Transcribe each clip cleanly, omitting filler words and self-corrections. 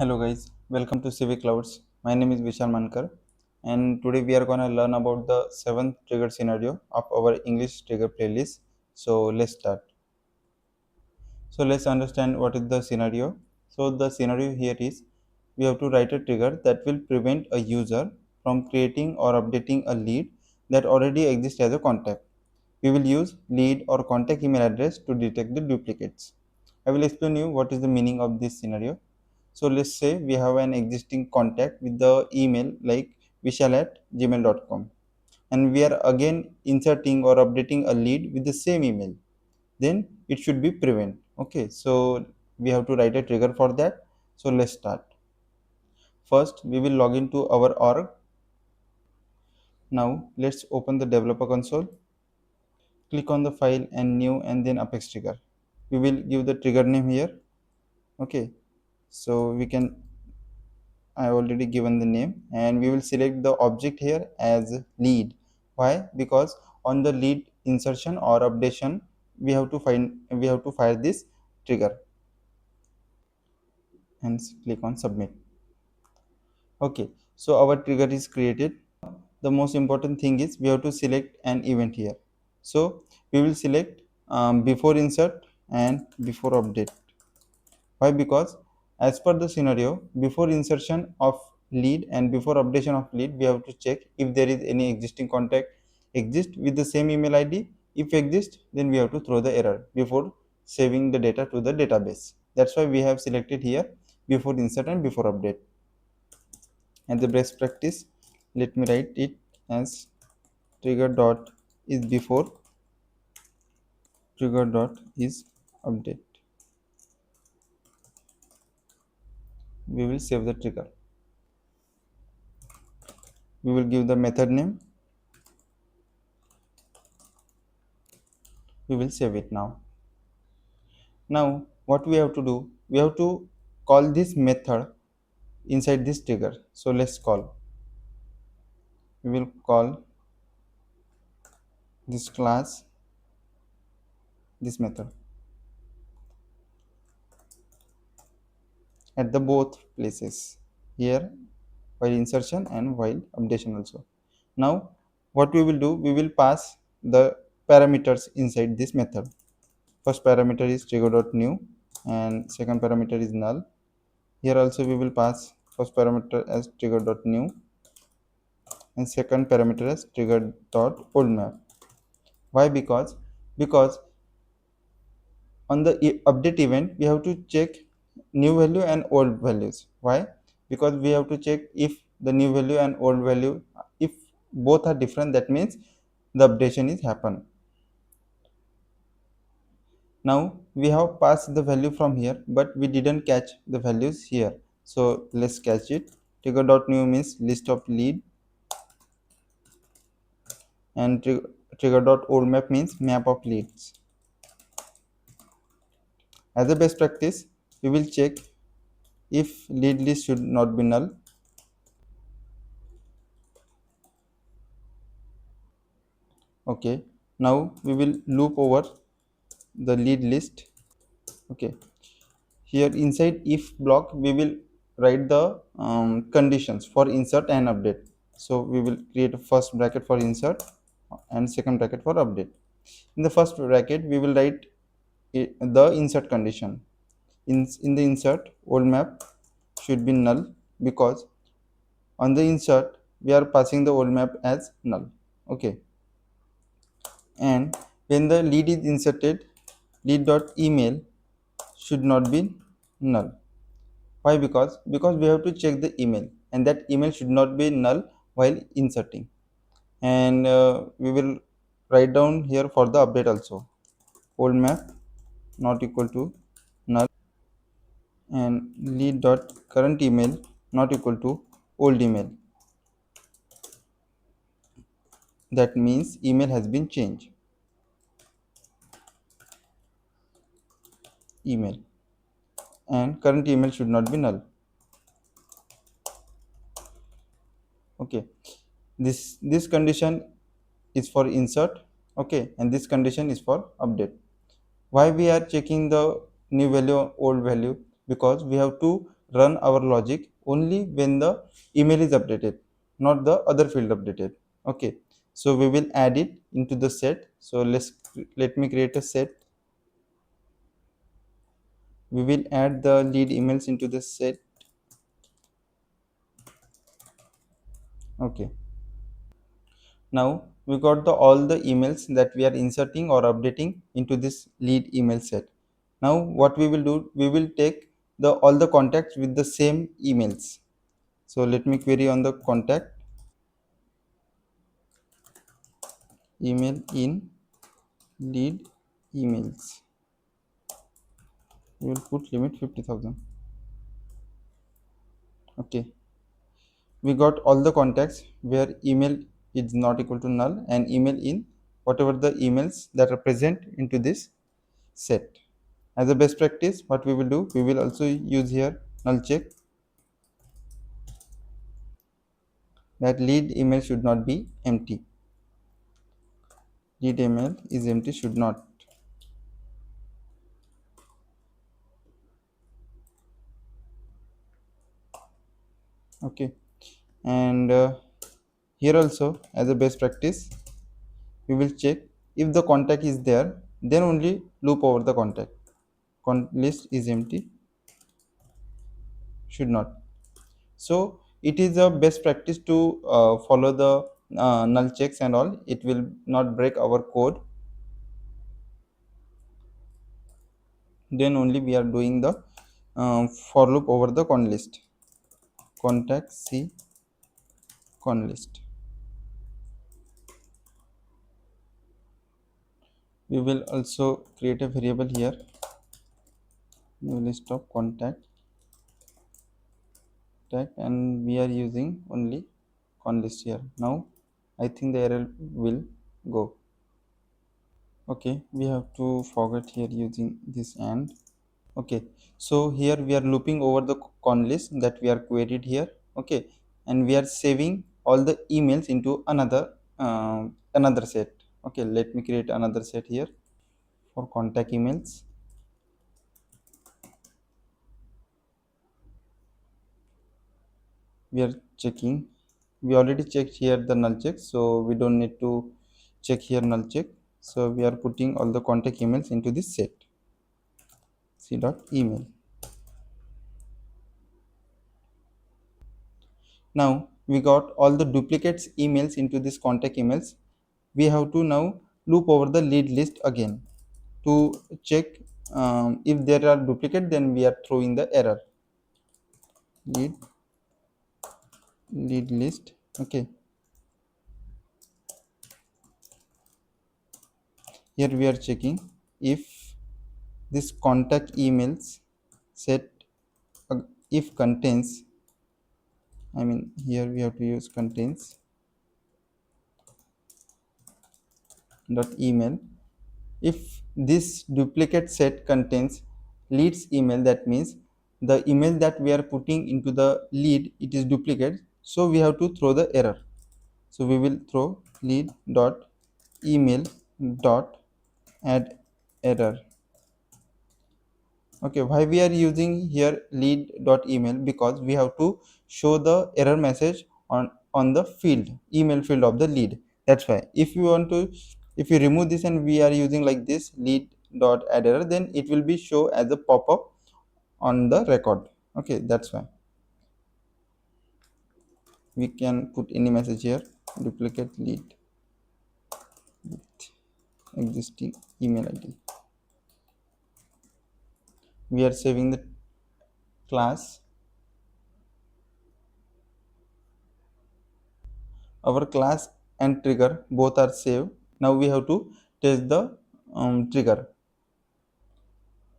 Hello guys, welcome to Civic Clouds. My name is Vishal Mankar and today we are going to learn about the 7th trigger scenario of our English trigger playlist. So let's start. So let's understand what is the scenario. So the scenario here is we have to write a trigger that will prevent a user from creating or updating a lead that already exists as a contact. We will use lead or contact email address to detect the duplicates. I will explain you what is the meaning of this scenario. So let's say we have an existing contact with the email like vishal@gmail.com and we are again inserting or updating a lead with the same email. Then it should be prevent. Okay, so we have to write a trigger for that. So let's start. First, we will log into our org. Now let's open the developer console. Click on the file and new and then apex trigger. We will give the trigger name here. Okay, so we can I already given the name and we will select the object here as lead. Why? Because on the lead insertion or updation we have to fire this trigger and click on submit. Okay, so our trigger is created. The most important thing is we have to select an event here. So we will select before insert and before update. Why? Because as per the scenario, before insertion of lead and before updation of lead, we have to check if there is any existing contact exist with the same email ID. If exist, then we have to throw the error before saving the data to the database. That's why we have selected here before insert and before update. And the best practice, let me write it as trigger dot is before, trigger dot is update. We will save the trigger. We will give the method name. We will save it now. Now what we have to do, we have to call this method inside this trigger. So let's call, we will call this class, this method at the both places, here while insertion and while updation also. Now what we will do, we will pass the parameters inside this method. First parameter is trigger.new and second parameter is null. Here also we will pass first parameter as trigger.new and second parameter as trigger.oldMap. Why? Because on the update event we have to check new value and old values. Why? Because we have to check if the new value and old value, if both are different, that means the updation is happen. Now we have passed the value from here, but we didn't catch the values here. So let's catch it. Trigger.new means list of lead and trigger.oldMap means map of leads. As a best practice, we will check if lead list should not be null. Okay, now we will loop over the lead list. Okay, here inside if block we will write the conditions for insert and update. So we will create a first bracket for insert and second bracket for update. In the first bracket we will write the insert condition. In the insert, old map should be null because on the insert we are passing the old map as null. Okay, and when the lead is inserted, lead.email should not be null. Why? Because we have to check the email and that email should not be null while inserting. And we will write down here for the update also, old map not equal to null and lead dot current email not equal to old email. That means email has been changed. Email and current email should not be null. Okay, this condition is for insert. Okay, and this condition is for update. Why we are checking the new value old value? Because we have to run our logic only when the email is updated, not the other field updated. Okay, so we will add it into the set. So let me create a set. We will add the lead emails into the set. Okay, now we got all the emails that we are inserting or updating into this lead email set. Now what we will do, we will take the all the contacts with the same emails. So let me query on the contact email in lead emails. We will put limit 50,000. Okay, we got all the contacts where email is not equal to null and email in whatever the emails that are present into this set. As a best practice, what we will do, we will also use here null check, that lead email should not be empty. Lead email is empty, should not. Okay, and here also as a best practice, we will check if the contact is there, then only loop over the contact. List is empty, should not. So it is a best practice to follow the null checks and all. It will not break our code. Then only we are doing the for loop over the con list. Contact C con list. We will also create a variable here, new list of contact tag, and we are using only con list here. Now I think the error will go. Okay, we have to forget here using this and. Okay, so here we are looping over the con list that we are queried here. Okay, and we are saving all the emails into another set. Okay, let me create another set here for contact emails. We are checking, we already checked here the null check, so we don't need to check here null check. So we are putting all the contact emails into this set, c.email. Now we got all the duplicates emails into this contact emails. We have to now loop over the lead list again to check if there are duplicate, then we are throwing the error. Lead list. Okay, here we are checking if this contact emails set if contains, I mean here we have to use contains dot email. If this duplicate set contains leads email, that means the email that we are putting into the lead, it is duplicate, so we have to throw the error. So we will throw lead dot email dot add error. Okay, why we are using here lead dot email? Because we have to show the error message on the field, email field of the lead. That's why. If you want to, if you remove this and we are using like this lead dot add error, then it will be show as a pop-up on the record. Okay, that's why we can put any message here, duplicate lead with existing email ID. We are saving the class. Our class and trigger both are saved. Now we have to test the trigger.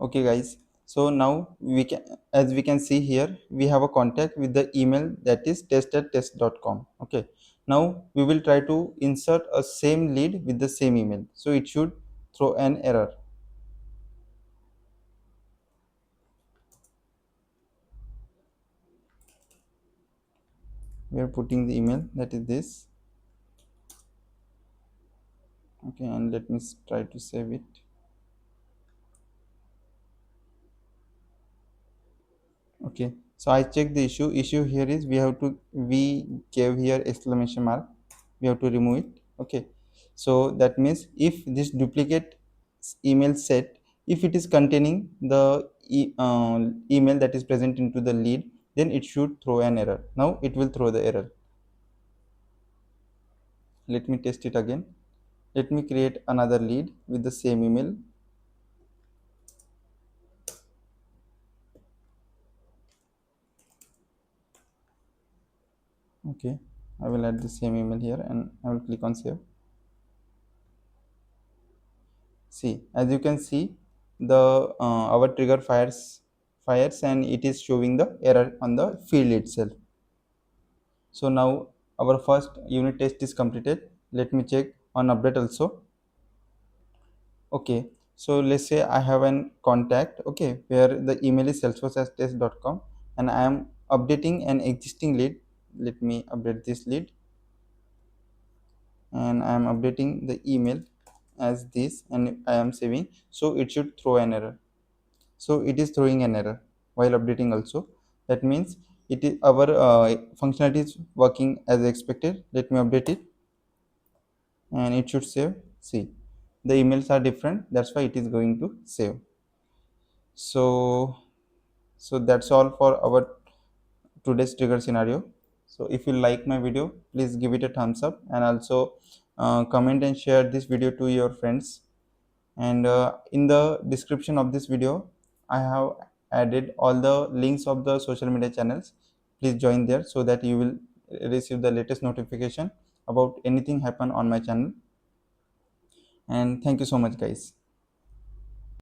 Okay guys, so now we can, as we can see here, we have a contact with the email that is test@test.com. Okay, now we will try to insert a same lead with the same email, so it should throw an error. We are putting the email that is this. Okay, and let me try to save it. Okay, So I check the issue here is we gave here exclamation mark, we have to remove it. Okay, so that means if this duplicate email set, if it is containing the email that is present into the lead, then it should throw an error. Now it will throw the error. Let me test it again. Let me create another lead with the same email. Okay, I will add the same email here and I will click on save. See, as you can see, the our trigger fires and it is showing the error on the field itself. So now our first unit test is completed. Let me check on update also. Okay, so let's say I have an contact, okay, where the email is salesforce@test.com and I am updating an existing lead. Let me update this lead and I am updating the email as this and I am saving, so it should throw an error. So it is throwing an error while updating also. That means it is our functionality is working as expected. Let me update it and it should save. See, the emails are different, that's why it is going to save. So that's all for our today's trigger scenario. So if you like my video, please give it a thumbs up and also comment and share this video to your friends. And in the description of this video I have added all the links of the social media channels. Please join there so that you will receive the latest notification about anything happen on my channel. And thank you so much guys.